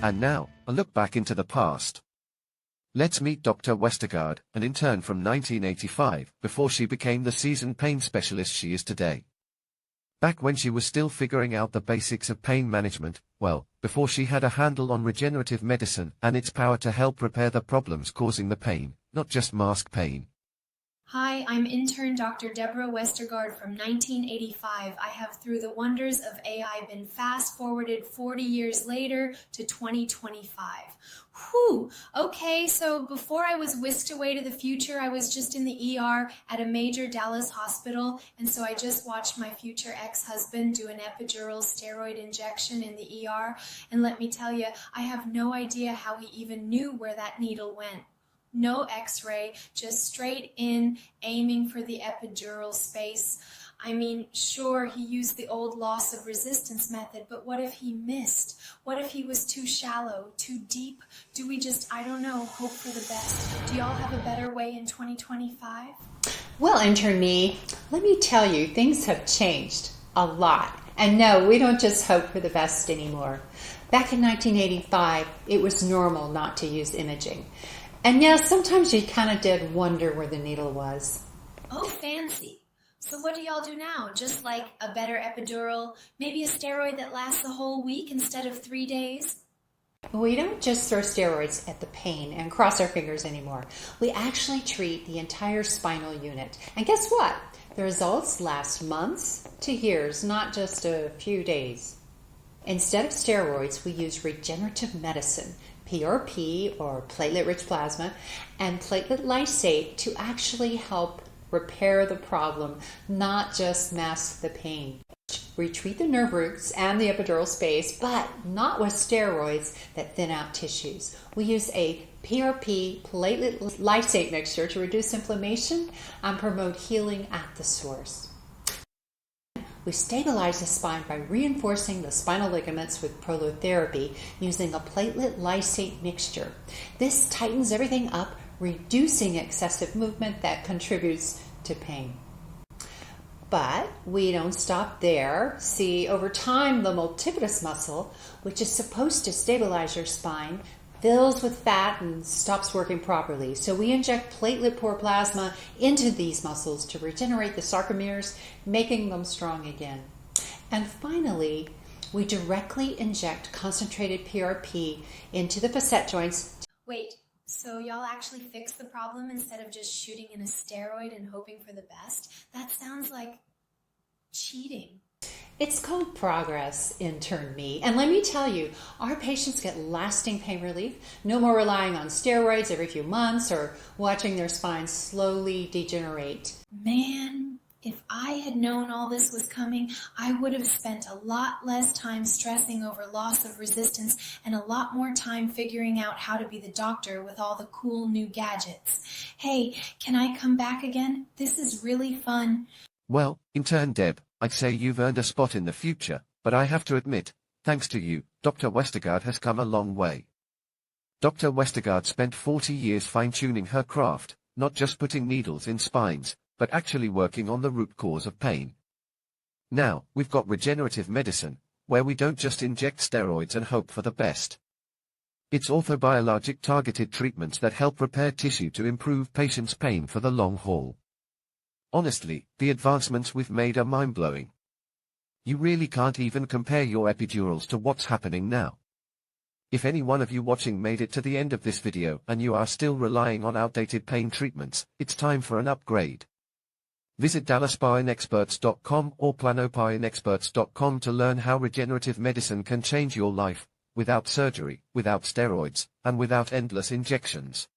And now, a look back into the past. Let's meet Dr. Westergaard, an intern from 1985, before she became the seasoned pain specialist she is today. Back when she was still figuring out the basics of pain management, well, before she had a handle on regenerative medicine and its power to help repair the problems causing the pain, not just mask pain. Hi, I'm intern Dr. Deborah Westergaard from 1985. I have, through the wonders of AI, been fast-forwarded 40 years later to 2025. Whew! Okay, so before I was whisked away to the future, I was just in the ER at a major Dallas hospital, and so I just watched my future ex-husband do an epidural steroid injection in the ER, and let me tell you, I have no idea how he even knew where that needle went. No x-ray, just straight in, aiming for the epidural space. I mean, sure, he used the old loss of resistance method, but what if he missed? What if he was too shallow, too deep? Do we just, I don't know, hope for the best? Do y'all have a better way in 2025? Well, intern me, let me tell you, things have changed a lot. And no, we don't just hope for the best anymore. Back in 1985, it was normal not to use imaging. And yeah, sometimes you kind of did wonder where the needle was. Oh, fancy. So what do y'all do now? Just like a better epidural, maybe a steroid that lasts a whole week instead of 3 days? We don't just throw steroids at the pain and cross our fingers anymore. We actually treat the entire spinal unit. And guess what? The results last months to years, not just a few days. Instead of steroids, we use regenerative medicine, PRP or platelet-rich plasma, and platelet lysate to actually help repair the problem, not just mask the pain. We treat the nerve roots and the epidural space, but not with steroids that thin out tissues. We use a PRP platelet lysate mixture to reduce inflammation and promote healing at the source. We stabilize the spine by reinforcing the spinal ligaments with prolotherapy using a platelet lysate mixture. This tightens everything up, reducing excessive movement that contributes to pain. But we don't stop there. See, over time, the multifidus muscle, which is supposed to stabilize your spine, fills with fat and stops working properly. So we inject platelet-poor plasma into these muscles to regenerate the sarcomeres, making them strong again. And finally, we directly inject concentrated PRP into the facet joints. Wait, so y'all actually fix the problem instead of just shooting in a steroid and hoping for the best? That sounds like cheating. It's called progress, intern me. And let me tell you, our patients get lasting pain relief. No more relying on steroids every few months or watching their spines slowly degenerate. Man, if I had known all this was coming, I would have spent a lot less time stressing over loss of resistance and a lot more time figuring out how to be the doctor with all the cool new gadgets. Hey, can I come back again? This is really fun. Well, intern Deb, I'd say you've earned a spot in the future, but I have to admit, thanks to you, Dr. Westergaard has come a long way. Dr. Westergaard spent 40 years fine-tuning her craft, not just putting needles in spines, but actually working on the root cause of pain. Now, we've got regenerative medicine, where we don't just inject steroids and hope for the best. It's orthobiologic targeted treatments that help repair tissue to improve patients' pain for the long haul. Honestly, the advancements we've made are mind-blowing. You really can't even compare your epidurals to what's happening now. If any one of you watching made it to the end of this video and you are still relying on outdated pain treatments, it's time for an upgrade. Visit DallasSpineExperts.com or PlanoSpineExperts.com to learn how regenerative medicine can change your life, without surgery, without steroids, and without endless injections.